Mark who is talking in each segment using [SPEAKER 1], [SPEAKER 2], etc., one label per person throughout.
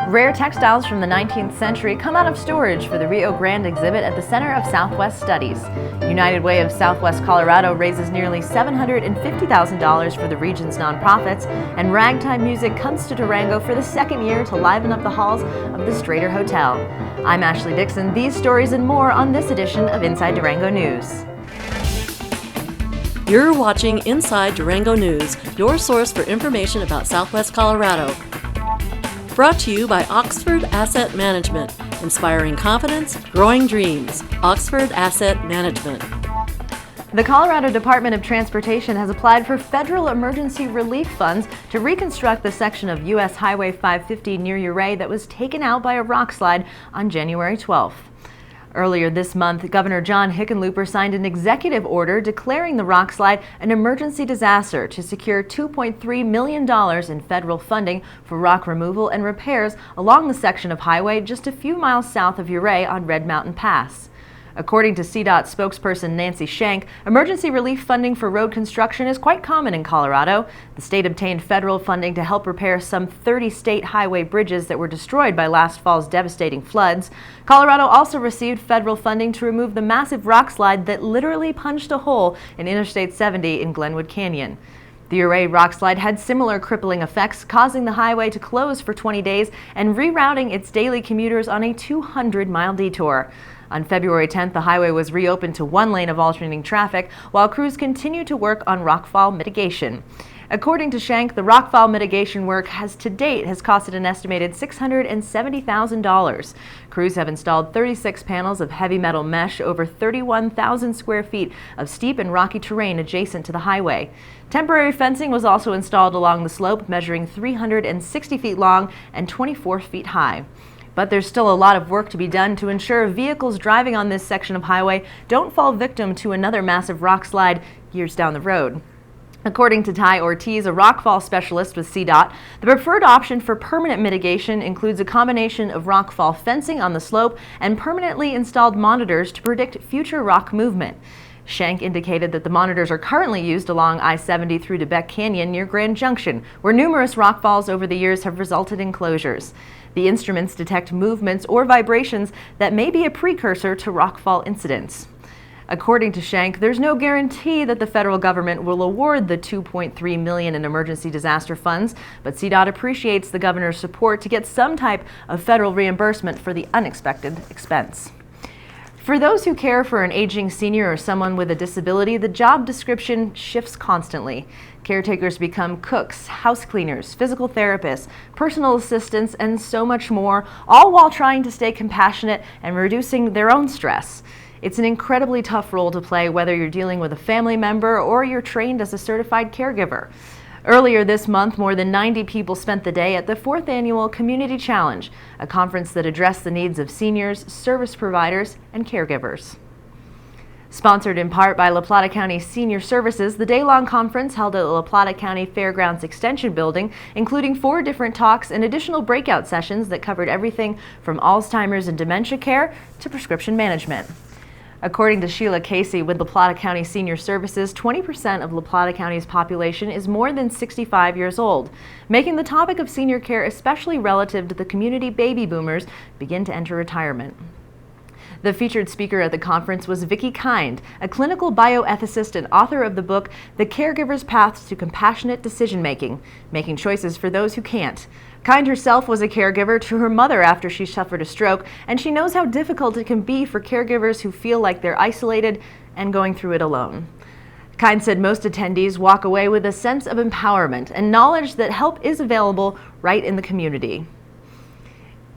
[SPEAKER 1] Rare textiles from the 19th century come out of storage for the Rio Grande exhibit at the Center of Southwest Studies. United Way of Southwest Colorado raises nearly $750,000 for the region's nonprofits, and Ragtime music comes to Durango for the second year to liven up the halls of the Strater Hotel. I'm Ashley Dixon. These stories and more on this edition of Inside Durango News.
[SPEAKER 2] You're watching Inside Durango News, your source for information about Southwest Colorado. Brought to you by Oxford Asset Management, inspiring confidence, growing dreams. Oxford Asset Management.
[SPEAKER 1] The Colorado Department of Transportation has applied for federal emergency relief funds to reconstruct the section of U.S. Highway 550 near Ouray that was taken out by a rock slide on January 12th. Earlier this month, Governor John Hickenlooper signed an executive order declaring the rock slide an emergency disaster to secure $2.3 million in federal funding for rock removal and repairs along the section of highway just a few miles south of Ouray on Red Mountain Pass. According to CDOT spokesperson Nancy Shank, emergency relief funding for road construction is quite common in Colorado. The state obtained federal funding to help repair some 30 state highway bridges that were destroyed by last fall's devastating floods. Colorado also received federal funding to remove the massive rock slide that literally punched a hole in Interstate 70 in Glenwood Canyon. The Ouray rock slide had similar crippling effects, causing the highway to close for 20 days and rerouting its daily commuters on a 200-mile detour. On February 10th, the highway was reopened to one lane of alternating traffic, while crews continue to work on rockfall mitigation. According to Shank, the rockfall mitigation work has costed an estimated $670,000. Crews have installed 36 panels of heavy metal mesh over 31,000 square feet of steep and rocky terrain adjacent to the highway. Temporary fencing was also installed along the slope, measuring 360 feet long and 24 feet high. But there's still a lot of work to be done to ensure vehicles driving on this section of highway don't fall victim to another massive rock slide years down the road. According to Ty Ortiz, a rockfall specialist with CDOT, the preferred option for permanent mitigation includes a combination of rockfall fencing on the slope and permanently installed monitors to predict future rock movement. Shank indicated that the monitors are currently used along I-70 through to Beck Canyon near Grand Junction, where numerous rockfalls over the years have resulted in closures. The instruments detect movements or vibrations that may be a precursor to rockfall incidents. According to Shank, there's no guarantee that the federal government will award the $2.3 million in emergency disaster funds, but CDOT appreciates the governor's support to get some type of federal reimbursement for the unexpected expense. For those who care for an aging senior or someone with a disability, the job description shifts constantly. Caretakers become cooks, house cleaners, physical therapists, personal assistants, and so much more, all while trying to stay compassionate and reducing their own stress. It's an incredibly tough role to play, whether you're dealing with a family member or you're trained as a certified caregiver. Earlier this month, more than 90 people spent the day at the 4th Annual Community Challenge, a conference that addressed the needs of seniors, service providers, and caregivers. Sponsored in part by La Plata County Senior Services, the day-long conference held at the La Plata County Fairgrounds Extension Building, including 4 different talks and additional breakout sessions that covered everything from Alzheimer's and dementia care to prescription management. According to Sheila Casey with La Plata County Senior Services, 20% of La Plata County's population is more than 65 years old, making the topic of senior care especially relative to the community baby boomers begin to enter retirement. The featured speaker at the conference was Vicki Kind, a clinical bioethicist and author of the book The Caregiver's Path to Compassionate Decision-Making, Making Choices for Those Who Can't. Kind herself was a caregiver to her mother after she suffered a stroke, and she knows how difficult it can be for caregivers who feel like they're isolated and going through it alone. Kind said most attendees walk away with a sense of empowerment and knowledge that help is available right in the community.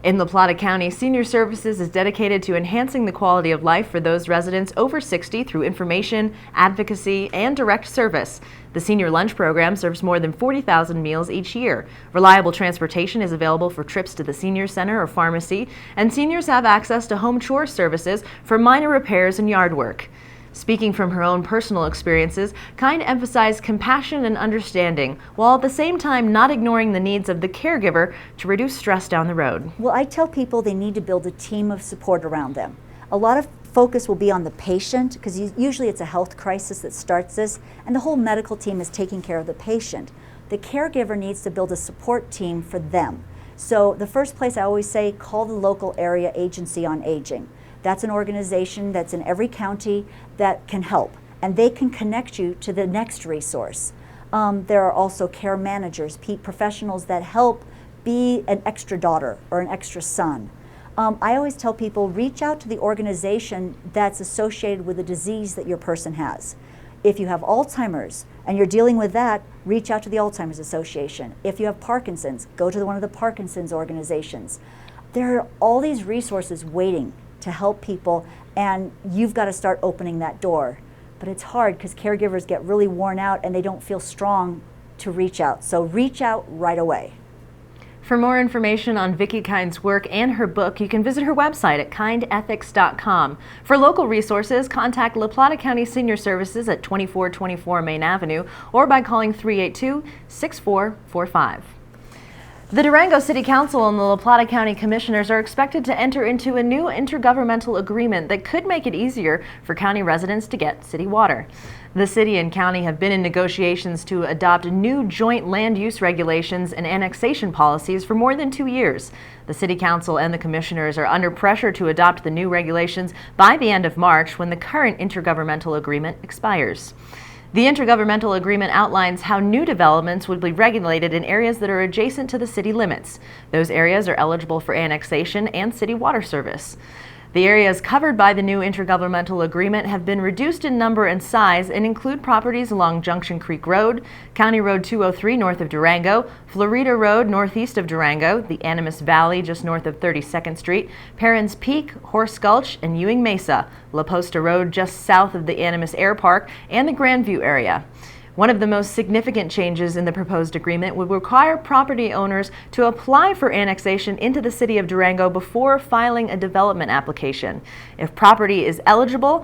[SPEAKER 1] In La Plata County, Senior Services is dedicated to enhancing the quality of life for those residents over 60 through information, advocacy, and direct service. The Senior Lunch Program serves more than 40,000 meals each year. Reliable transportation is available for trips to the senior center or pharmacy, and seniors have access to home chore services for minor repairs and yard work. Speaking from her own personal experiences, Kind emphasized compassion and understanding, while at the same time not ignoring the needs of the caregiver to reduce stress down the road.
[SPEAKER 3] Well, I tell people they need to build a team of support around them. A lot of focus will be on the patient, because usually it's a health crisis that starts this, and the whole medical team is taking care of the patient. The caregiver needs to build a support team for them. So the first place I always say, call the local area agency on aging. That's an organization that's in every county that can help, and they can connect you to the next resource. There are also care managers, professionals that help be an extra daughter or an extra son. I always tell people, reach out to the organization that's associated with the disease that your person has. If you have Alzheimer's and you're dealing with that, reach out to the Alzheimer's Association. If you have Parkinson's, go to one of the Parkinson's organizations. There are all these resources waiting to help people, and you've got to start opening that door. But it's hard because caregivers get really worn out and they don't feel strong to reach out. So reach out right away.
[SPEAKER 1] For more information on Vicki Kind's work and her book, you can visit her website at kindethics.com. For local resources, contact La Plata County Senior Services at 2424 Main Avenue or by calling 382-6445. The Durango City Council and the La Plata County Commissioners are expected to enter into a new intergovernmental agreement that could make it easier for county residents to get city water. The city and county have been in negotiations to adopt new joint land use regulations and annexation policies for more than 2 years. The City Council and the Commissioners are under pressure to adopt the new regulations by the end of March, when the current intergovernmental agreement expires. The intergovernmental agreement outlines how new developments would be regulated in areas that are adjacent to the city limits. Those areas are eligible for annexation and city water service. The areas covered by the new intergovernmental agreement have been reduced in number and size and include properties along Junction Creek Road, County Road 203 north of Durango, Florida Road northeast of Durango, the Animas Valley just north of 32nd Street, Perrins Peak, Horse Gulch, and Ewing Mesa, La Posta Road just south of the Animas Air Park, and the Grandview area. One of the most significant changes in the proposed agreement would require property owners to apply for annexation into the city of Durango before filing a development application. If the property is eligible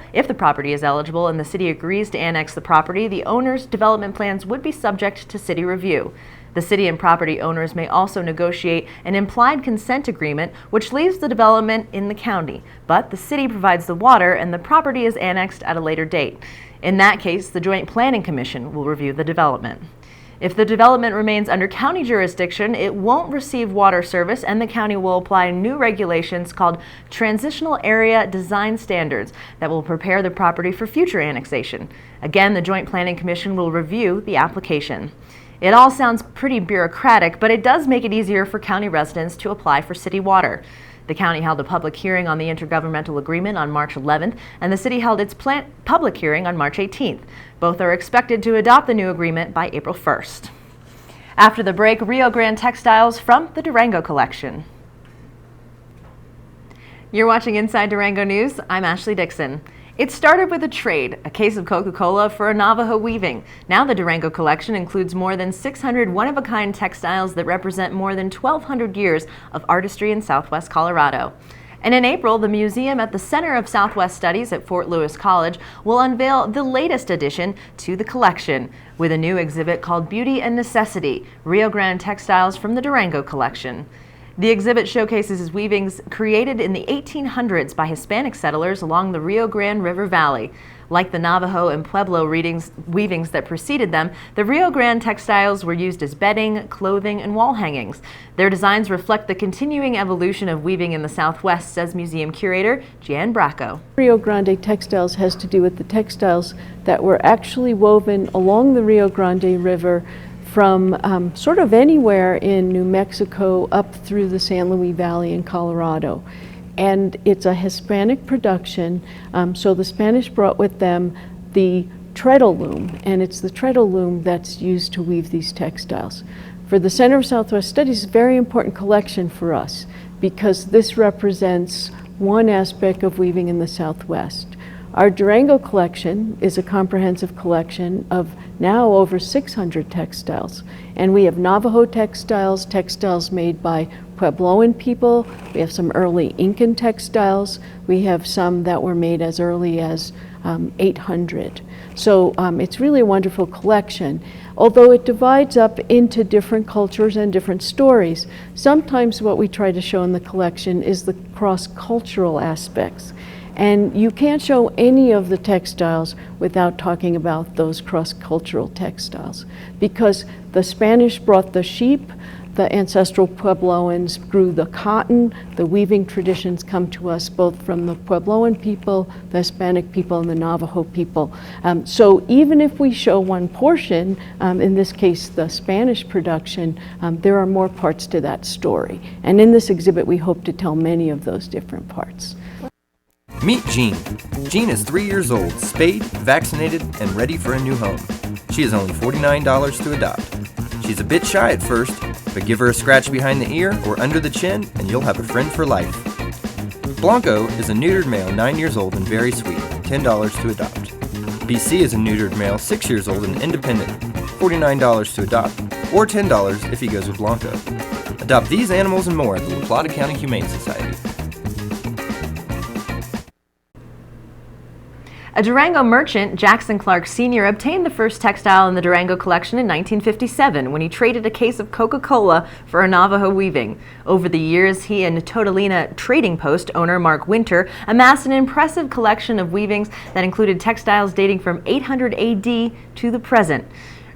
[SPEAKER 1] and the city agrees to annex the property, the owner's development plans would be subject to city review. The city and property owners may also negotiate an implied consent agreement, which leaves the development in the county, but the city provides the water and the property is annexed at a later date. In that case, the Joint Planning Commission will review the development. If the development remains under county jurisdiction, it won't receive water service, and the county will apply new regulations called Transitional Area Design Standards that will prepare the property for future annexation. Again, the Joint Planning Commission will review the application. It all sounds pretty bureaucratic, but it does make it easier for county residents to apply for city water. The county held a public hearing on the intergovernmental agreement on March 11th, and the city held its public hearing on March 18th. Both are expected to adopt the new agreement by April 1st. After the break, Rio Grande Textiles from the Durango collection. You're watching Inside Durango News. I'm Ashley Dixon. It started with a trade, a case of Coca-Cola for a Navajo weaving. Now the Durango collection includes more than 600 one-of-a-kind textiles that represent more than 1,200 years of artistry in Southwest Colorado. And in April, the museum at the Center of Southwest Studies at Fort Lewis College will unveil the latest addition to the collection with a new exhibit called Beauty and Necessity, Rio Grande Textiles from the Durango collection. The exhibit showcases weavings created in the 1800s by Hispanic settlers along the Rio Grande River Valley. Like the Navajo and Pueblo weavings that preceded them, the Rio Grande textiles were used as bedding, clothing, and wall hangings. Their designs reflect the continuing evolution of weaving in the Southwest, says museum curator Jan Bracco.
[SPEAKER 4] Rio Grande textiles has to do with the textiles that were actually woven along the Rio Grande River from sort of anywhere in New Mexico up through the San Luis Valley in Colorado. And it's a Hispanic production, so the Spanish brought with them the treadle loom, and it's the treadle loom that's used to weave these textiles. For the Center of Southwest Studies, it's a very important collection for us because this represents one aspect of weaving in the Southwest. Our Durango collection is a comprehensive collection of now over 600 textiles. And we have Navajo textiles, textiles made by Puebloan people. We have some early Incan textiles. We have some that were made as early as 800. So it's really a wonderful collection. Although it divides up into different cultures and different stories, sometimes what we try to show in the collection is the cross-cultural aspects. And you can't show any of the textiles without talking about those cross-cultural textiles, because the Spanish brought the sheep, the ancestral Puebloans grew the cotton. The weaving traditions come to us both from the Puebloan people, the Hispanic people, and the Navajo people. So even if we show one portion, in this case the Spanish production, there are more parts to that story. And in this exhibit we hope to tell many of those different parts.
[SPEAKER 5] Meet Jean. Jean is 3 years old, spayed, vaccinated, and ready for a new home. She is only $49 to adopt. She's a bit shy at first, but give her a scratch behind the ear or under the chin and you'll have a friend for life. Blanco is a neutered male 9 years old and very sweet, $10 to adopt. BC is a neutered male 6 years old and independent, $49 to adopt, or $10 if he goes with Blanco. Adopt these animals and more at the La Plata County Humane Society.
[SPEAKER 1] A Durango merchant, Jackson Clark Sr., obtained the first textile in the Durango collection in 1957 when he traded a case of Coca-Cola for a Navajo weaving. Over the years, he and Totalina Trading Post owner Mark Winter amassed an impressive collection of weavings that included textiles dating from 800 AD to the present.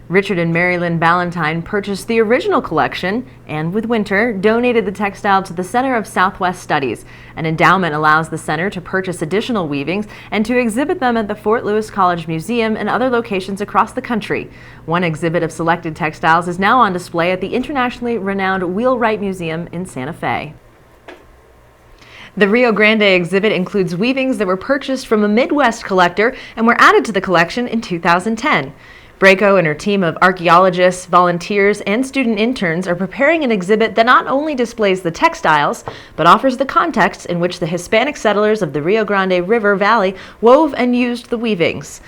[SPEAKER 1] Richard and Marilyn Ballantyne purchased the original collection and, with Winter, donated the textile to the Center of Southwest Studies. An endowment allows the center to purchase additional weavings and to exhibit them at the Fort Lewis College Museum and other locations across the country. One exhibit of selected textiles is now on display at the internationally renowned Wheelwright Museum in Santa Fe. The Rio Grande exhibit includes weavings that were purchased from a Midwest collector and were added to the collection in 2010. Braco and her team of archaeologists, volunteers, and student interns are preparing an exhibit that not only displays the textiles, but offers the context in which the Hispanic settlers of the Rio Grande River Valley wove and used the weavings.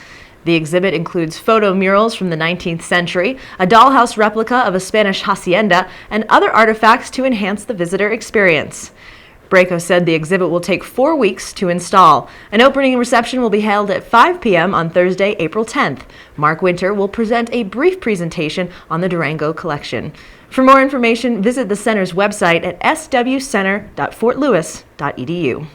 [SPEAKER 1] The exhibit includes photo murals from the 19th century, a dollhouse replica of a Spanish hacienda, and other artifacts to enhance the visitor experience. Braco said the exhibit will take 4 weeks to install. An opening reception will be held at 5 p.m. on Thursday, April 10th. Mark Winter will present a brief presentation on the Durango collection. For more information, visit the center's website at swcenter.fortlewis.edu.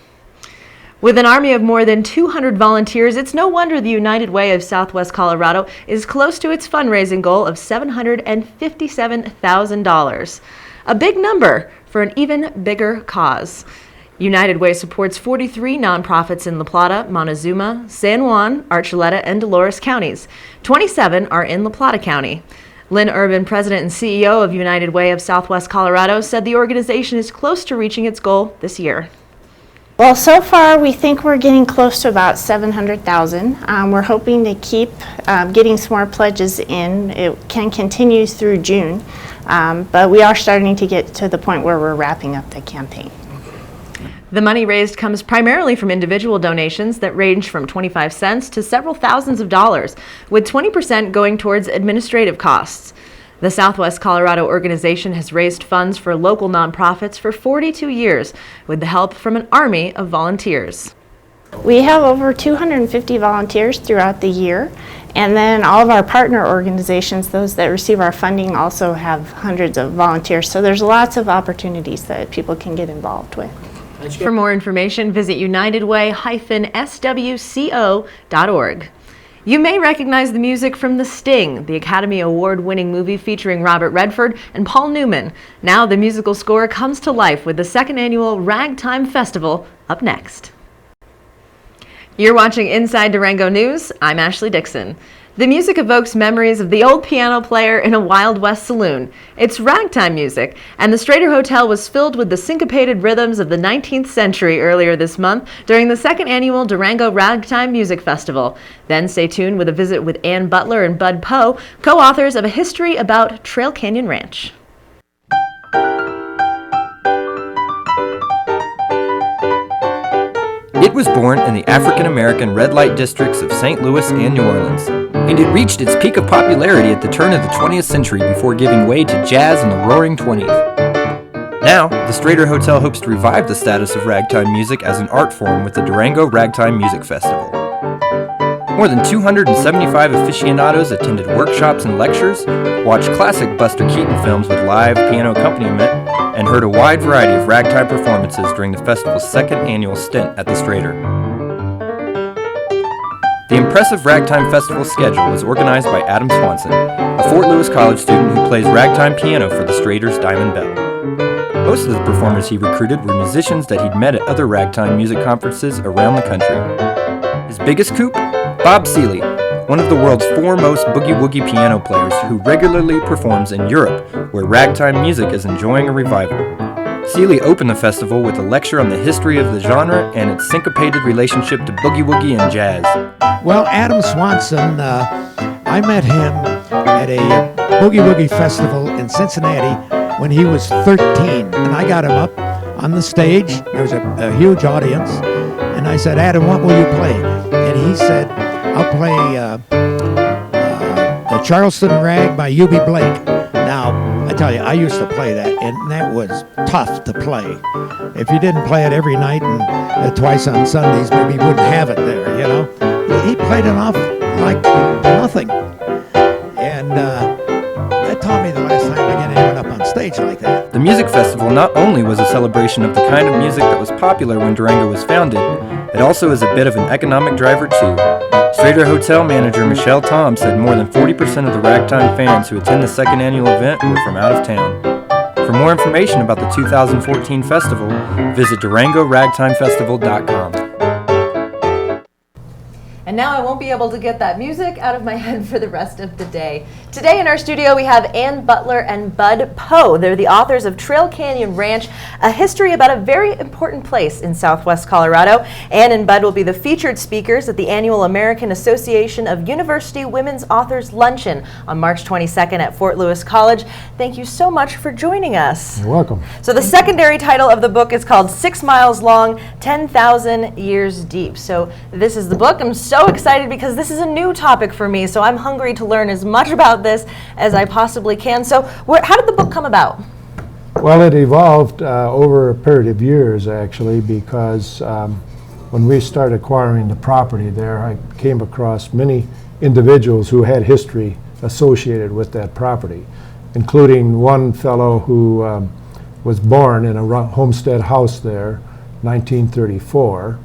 [SPEAKER 1] With an army of more than 200 volunteers, it's no wonder the United Way of Southwest Colorado is close to its fundraising goal of $757,000. A big number for an even bigger cause. United Way supports 43 nonprofits in La Plata, Montezuma, San Juan, Archuleta, and Dolores counties. 27 are in La Plata County. Lynn Urban, president and CEO of United Way of Southwest Colorado, said the organization is close to reaching its goal this year.
[SPEAKER 6] Well, so far we think we're getting close to about 700,000. We're hoping to keep getting some more pledges in. It can continue through June, but we are starting to get to the point where we're wrapping up the campaign.
[SPEAKER 1] The money raised comes primarily from individual donations that range from 25 cents to several thousands of dollars, with 20% going towards administrative costs. The Southwest Colorado organization has raised funds for local nonprofits for 42 years with the help from an army of volunteers.
[SPEAKER 6] We have over 250 volunteers throughout the year, and then all of our partner organizations, those that receive our funding, also have hundreds of volunteers. So there's lots of opportunities that people can get involved with.
[SPEAKER 1] For more information, visit unitedway-swco.org. You may recognize the music from The Sting, the Academy Award-winning movie featuring Robert Redford and Paul Newman. Now the musical score comes to life with the second annual Ragtime Festival up next. You're watching Inside Durango News. I'm Ashley Dixon. The music evokes memories of the old piano player in a Wild West saloon. It's ragtime music, and the Strater Hotel was filled with the syncopated rhythms of the 19th century earlier this month during the second annual Durango Ragtime Music Festival. Then stay tuned with a visit with Ann Butler and Bud Poe, co-authors of A History About Trail Canyon Ranch.
[SPEAKER 5] It was born in the African-American red light districts of St. Louis and New Orleans, and it reached its peak of popularity at the turn of the 20th century before giving way to jazz in the roaring 20s. Now, the Strater Hotel hopes to revive the status of ragtime music as an art form with the Durango Ragtime Music Festival. More than 275 aficionados attended workshops and lectures, watched classic Buster Keaton films with live piano accompaniment, and heard a wide variety of ragtime performances during the festival's second annual stint at the Strater. The impressive Ragtime Festival schedule was organized by Adam Swanson, a Fort Lewis College student who plays ragtime piano for the Strater's Diamond Bell. Most of the performers he recruited were musicians that he'd met at other ragtime music conferences around the country. His biggest coup? Bob Seeley, one of the world's foremost boogie-woogie piano players who regularly performs in Europe, where ragtime music is enjoying a revival. Seeley opened the festival with a lecture on the history of the genre and its syncopated relationship to boogie-woogie and jazz.
[SPEAKER 7] Well, Adam Swanson, I met him at a boogie-woogie festival in Cincinnati when he was 13, and I got him up on the stage. There was a huge audience, and I said, Adam, what will you play? And he said, I'll play the Charleston Rag by U.B. Blake. Now, I tell you, I used to play that, and that was tough to play. If you didn't play it every night and twice on Sundays, maybe you wouldn't have it there, you know. He played it off like nothing. And that taught me the last time I get anyone up on stage like that.
[SPEAKER 5] The music festival not only was a celebration of the kind of music that was popular when Durango was founded, it also is a bit of an economic driver too. Strater Hotel manager Michelle Tom said more than 40% of the Ragtime fans who attend the second annual event were from out of town. For more information about the 2014 festival, visit DurangoRagtimeFestival.com.
[SPEAKER 1] And now I won't be able to get that music out of my head for the rest of the day. Today in our studio we have Ann Butler and Bud Poe. They're the authors of Trail Canyon Ranch, a history about a very important place in southwest Colorado. Ann and Bud will be the featured speakers at the annual American Association of University Women's Authors Luncheon on March 22nd at Fort Lewis College. Thank you so much for joining us.
[SPEAKER 8] You're welcome.
[SPEAKER 1] So the secondary title of the book is called 6 Miles Long, 10,000 Years Deep. So this is the book. I'm so excited because this is a new topic for me, so I'm hungry to learn as much about this as I possibly can. So how did the book come about?
[SPEAKER 8] Well, it evolved over a period of years, actually, because when we started acquiring the property there, I came across many individuals who had history associated with that property, including one fellow who was born in a homestead house there, 1934.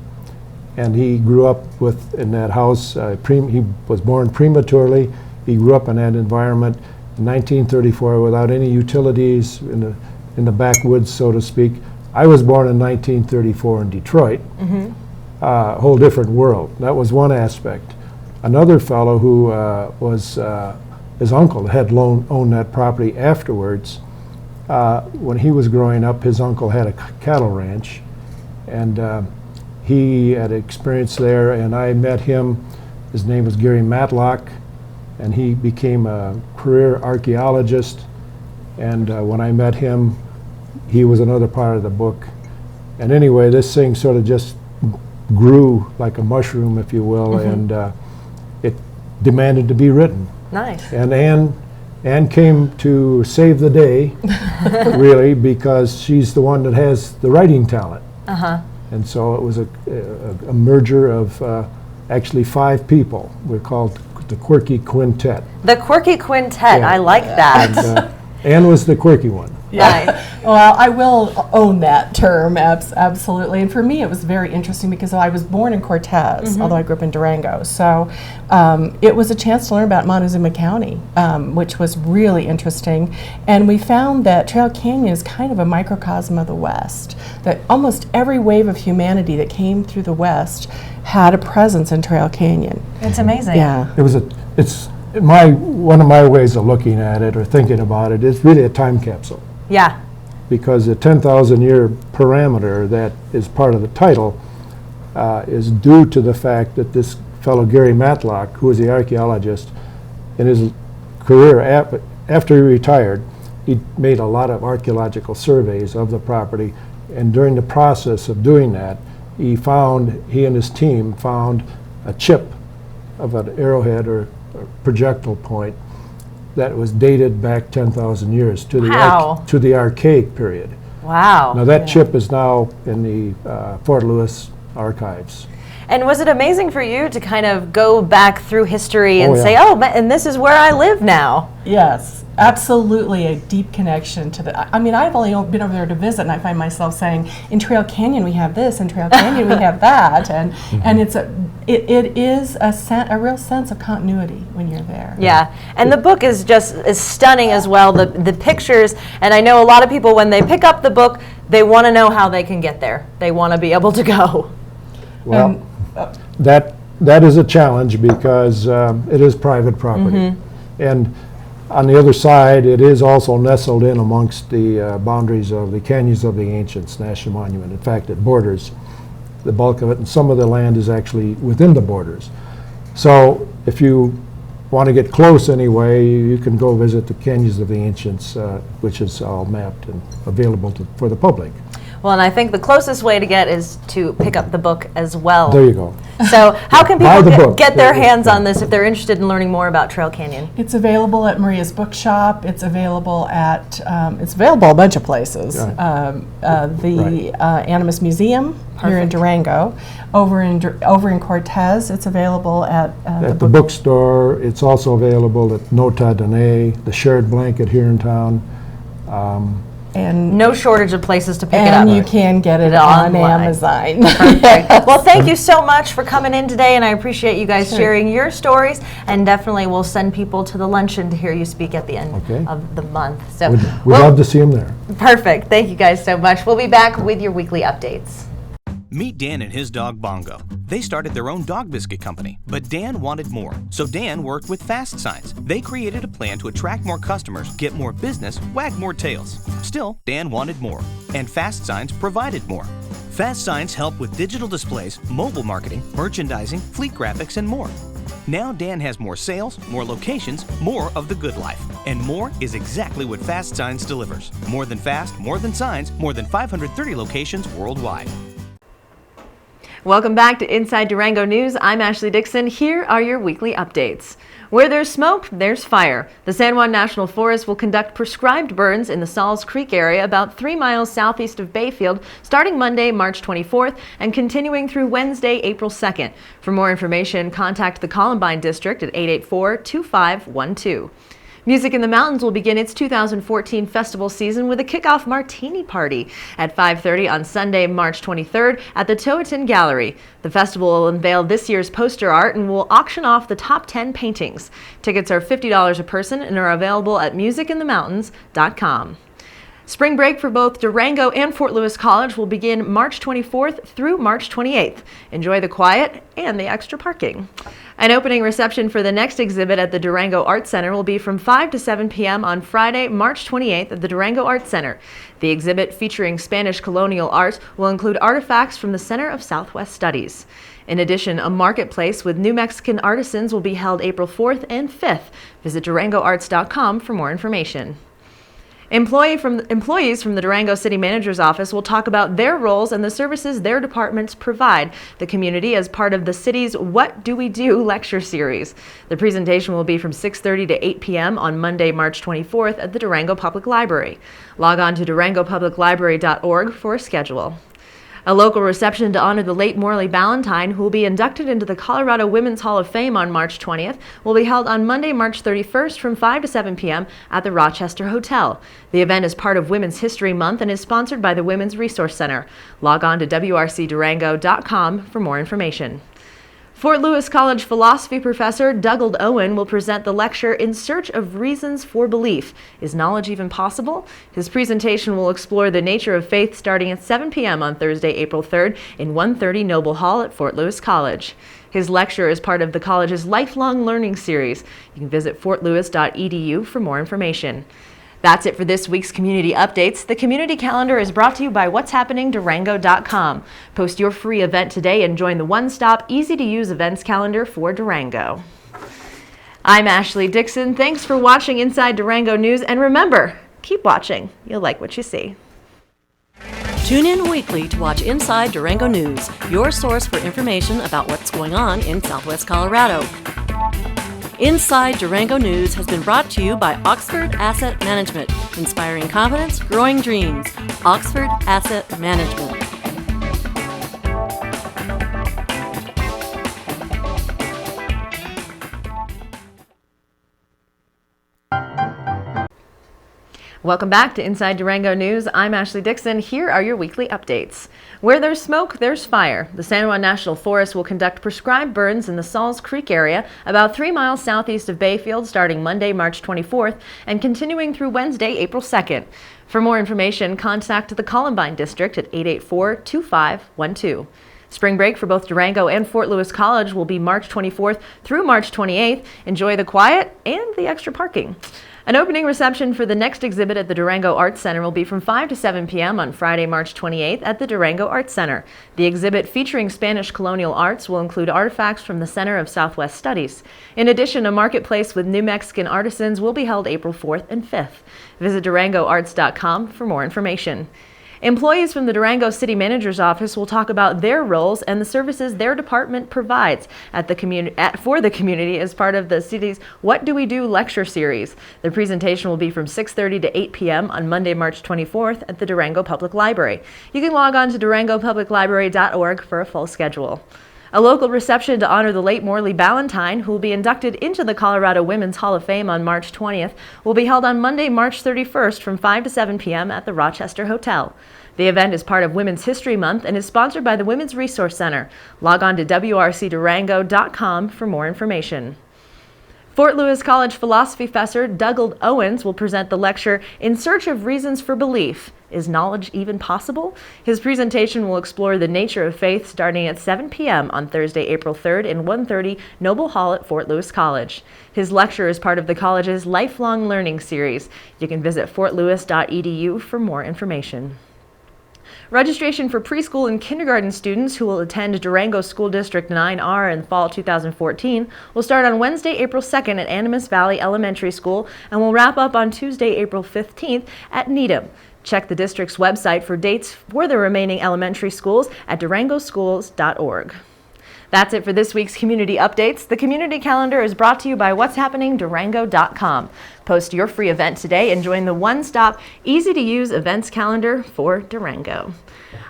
[SPEAKER 8] And he grew up in that house. He was born prematurely. He grew up in that environment in 1934 without any utilities in the backwoods, so to speak. I was born in 1934 in Detroit. Mm-hmm. A whole different world. That was one aspect. Another fellow who was his uncle had owned that property afterwards. When he was growing up, his uncle had a cattle ranch, and he had experience there, and I met him. His name was Gary Matlock, and he became a career archaeologist. And when I met him, he was another part of the book. And anyway, this thing sort of just grew like a mushroom, if you will, mm-hmm. and it demanded to be written.
[SPEAKER 1] Nice.
[SPEAKER 8] And Ann came to save the day, really, because she's the one that has the writing talent.
[SPEAKER 1] Uh-huh.
[SPEAKER 8] And so it was a merger of actually 5 people. We're called the Quirky Quintet.
[SPEAKER 1] The Quirky Quintet,
[SPEAKER 8] Yeah.
[SPEAKER 1] I like that.
[SPEAKER 8] And Ann was the quirky one.
[SPEAKER 9] Yeah. Well, I will own that term, absolutely. And for me, it was very interesting because I was born in Cortez, mm-hmm. although I grew up in Durango. So it was a chance to learn about Montezuma County, which was really interesting. And we found that Trail Canyon is kind of a microcosm of the West, that almost every wave of humanity that came through the West had a presence in Trail Canyon.
[SPEAKER 1] It's amazing.
[SPEAKER 9] Yeah.
[SPEAKER 8] It's one of my ways of looking at it or thinking about it is really a time capsule.
[SPEAKER 1] Yeah.
[SPEAKER 8] Because the 10,000 year parameter that is part of the title is due to the fact that this fellow Gary Matlock, who was the archaeologist, in his career after he retired, he made a lot of archaeological surveys of the property, and during the process of doing that, he and his team found a chip of an arrowhead or projectile point that was dated back 10,000 years to the Archaic period.
[SPEAKER 1] Wow.
[SPEAKER 8] Now that chip is now in the Fort Lewis archives.
[SPEAKER 1] And was it amazing for you to kind of go back through history and
[SPEAKER 8] Oh, yeah.
[SPEAKER 1] say, oh, and this is where I live now?
[SPEAKER 9] Yes, absolutely a deep connection to the. I mean, I've only been over there to visit, and I find myself saying, "In Trail Canyon we have this, in Trail Canyon we have that," and it is a real sense of continuity when you're there.
[SPEAKER 1] Yeah, and the book is stunning as well. The pictures, and I know a lot of people when they pick up the book, they want to know how they can get there. They want to be able to go.
[SPEAKER 8] Well, that is a challenge because it is private property. And on the other side, it is also nestled in amongst the boundaries of the Canyons of the Ancients National Monument. In fact, it borders the bulk of it, and some of the land is actually within the borders. So if you want to get close anyway, you can go visit the Canyons of the Ancients, which is all mapped and available for the public.
[SPEAKER 1] Well, and I think the closest way to get is to pick up the book as well.
[SPEAKER 8] There you go.
[SPEAKER 1] So how can
[SPEAKER 8] Buy the
[SPEAKER 1] people
[SPEAKER 8] book.
[SPEAKER 1] get their hands on this if they're interested in learning more about Trail Canyon?
[SPEAKER 9] It's available at Maria's Bookshop. It's available at a bunch of places. The Animas Museum here in Durango, over in Cortez. It's available at
[SPEAKER 8] the bookstore. It's also available at Nota Dene, the Shared Blanket here in town.
[SPEAKER 9] And
[SPEAKER 1] no shortage of places to pick it up.
[SPEAKER 9] And you can get it on
[SPEAKER 1] online.
[SPEAKER 9] Amazon.
[SPEAKER 1] Perfect. Well, thank you so much for coming in today, and I appreciate you guys sharing your stories, and definitely we'll send people to the luncheon to hear you speak at the end of the month. So
[SPEAKER 8] We'd love to see them there.
[SPEAKER 1] Perfect. Thank you guys so much. We'll be back with your weekly updates.
[SPEAKER 10] Meet Dan and his dog Bongo. They started their own dog biscuit company, but Dan wanted more. So Dan worked with Fast Signs. They created a plan to attract more customers, get more business, wag more tails. Still, Dan wanted more, and Fast Signs provided more. Fast Signs help with digital displays, mobile marketing, merchandising, fleet graphics, and more. Now Dan has more sales, more locations, more of the good life. And more is exactly what Fast Signs delivers. More than fast, more than signs, more than 530 locations worldwide.
[SPEAKER 1] Welcome back to Inside Durango News. I'm Ashley Dixon. Here are your weekly updates. Where there's smoke, there's fire. The San Juan National Forest will conduct prescribed burns in the Salls Creek area about 3 miles southeast of Bayfield starting Monday, March 24th and continuing through Wednesday, April 2nd. For more information, contact the Columbine District at 884-2512. Music in the Mountains will begin its 2014 festival season with a kickoff martini party at 5:30 on Sunday, March 23rd at the Toatin Gallery. The festival will unveil this year's poster art and will auction off the top 10 paintings. Tickets are $50 a person and are available at musicinthemountains.com. Spring break for both Durango and Fort Lewis College will begin March 24th through March 28th. Enjoy the quiet and the extra parking. An opening reception for the next exhibit at the Durango Art Center will be from 5 to 7 p.m. on Friday, March 28th at the Durango Art Center. The exhibit featuring Spanish colonial art will include artifacts from the Center of Southwest Studies. In addition, a marketplace with New Mexican artisans will be held April 4th and 5th. Visit durangoarts.com for more information. Employees from the Durango City Manager's Office will talk about their roles and the services their departments provide the community as part of the city's What Do We Do lecture series. The presentation will be from 6:30 to 8 p.m. on Monday, March 24th at the Durango Public Library. Log on to durangopubliclibrary.org for a schedule. A local reception to honor the late Morley Ballantyne, who will be inducted into the Colorado Women's Hall of Fame on March 20th, will be held on Monday, March 31st from 5 to 7 p.m. at the Rochester Hotel. The event is part of Women's History Month and is sponsored by the Women's Resource Center. Log on to wrcdurango.com for more information. Fort Lewis College philosophy professor Dougald Owen will present the lecture In Search of Reasons for Belief. Is Knowledge Even Possible? His presentation will explore the nature of faith starting at 7 p.m. on Thursday, April 3rd in 130 Noble Hall at Fort Lewis College. His lecture is part of the college's lifelong learning series. You can visit fortlewis.edu for more information. That's it for this week's Community Updates. The Community Calendar is brought to you by what'shappeningdurango.com. Post your free event today and join the one-stop, easy-to-use events calendar for Durango. I'm Ashley Dixon. Thanks for watching Inside Durango News, and remember, keep watching. You'll like what you see.
[SPEAKER 2] Tune in weekly to watch Inside Durango News, your source for information about what's going on in Southwest Colorado. Inside Durango News has been brought to you by Oxford Asset Management, inspiring confidence, growing dreams. Oxford Asset Management.
[SPEAKER 1] Welcome back to Inside Durango News. I'm Ashley Dixon. Here are your weekly updates. Where there's smoke, there's fire. The San Juan National Forest will conduct prescribed burns in the Salls Creek area, about 3 miles southeast of Bayfield, starting Monday, March 24th, and continuing through Wednesday, April 2nd. For more information, contact the Columbine District at 884-2512. Spring break for both Durango and Fort Lewis College will be March 24th through March 28th. Enjoy the quiet and the extra parking. An opening reception for the next exhibit at the Durango Arts Center will be from 5 to 7 p.m. on Friday, March 28th at the Durango Arts Center. The exhibit featuring Spanish colonial arts will include artifacts from the Center of Southwest Studies. In addition, a marketplace with New Mexican artisans will be held April 4th and 5th. Visit DurangoArts.com for more information. Employees from the Durango City Manager's Office will talk about their roles and the services their department provides for the community as part of the city's What Do We Do lecture series. The presentation will be from 6:30 to 8 p.m. on Monday, March 24th at the Durango Public Library. You can log on to durangopubliclibrary.org for a full schedule. A local reception to honor the late Morley Ballantyne, who will be inducted into the Colorado Women's Hall of Fame on March 20th, will be held on Monday, March 31st from 5 to 7 p.m. at the Rochester Hotel. The event is part of Women's History Month and is sponsored by the Women's Resource Center. Log on to wrcdurango.com for more information. Fort Lewis College philosophy professor Dougald Owens will present the lecture In Search of Reasons for Belief. Is Knowledge Even Possible? His presentation will explore the nature of faith starting at 7 p.m. on Thursday, April 3rd in 130 Noble Hall at Fort Lewis College. His lecture is part of the college's Lifelong Learning Series. You can visit fortlewis.edu for more information. Registration for preschool and kindergarten students who will attend Durango School District 9R in fall 2014 will start on Wednesday, April 2nd at Animas Valley Elementary School and will wrap up on Tuesday, April 15th at Needham. Check the district's website for dates for the remaining elementary schools at durangoschools.org. That's it for this week's community updates. The community calendar is brought to you by what'shappeningdurango.com. Post your free event today and join the one-stop, easy-to-use events calendar for Durango.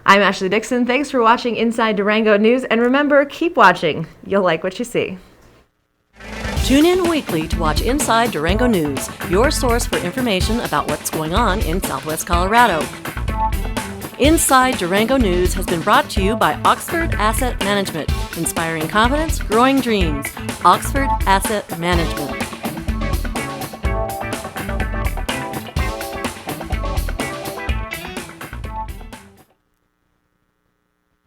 [SPEAKER 1] I'm Ashley Dixon. Thanks for watching Inside Durango News, and remember, keep watching. You'll like what you see.
[SPEAKER 2] Tune in weekly to watch Inside Durango News, your source for information about what's going on in Southwest Colorado. Inside Durango News has been brought to you by Oxford Asset Management, inspiring confidence, growing dreams. Oxford Asset Management.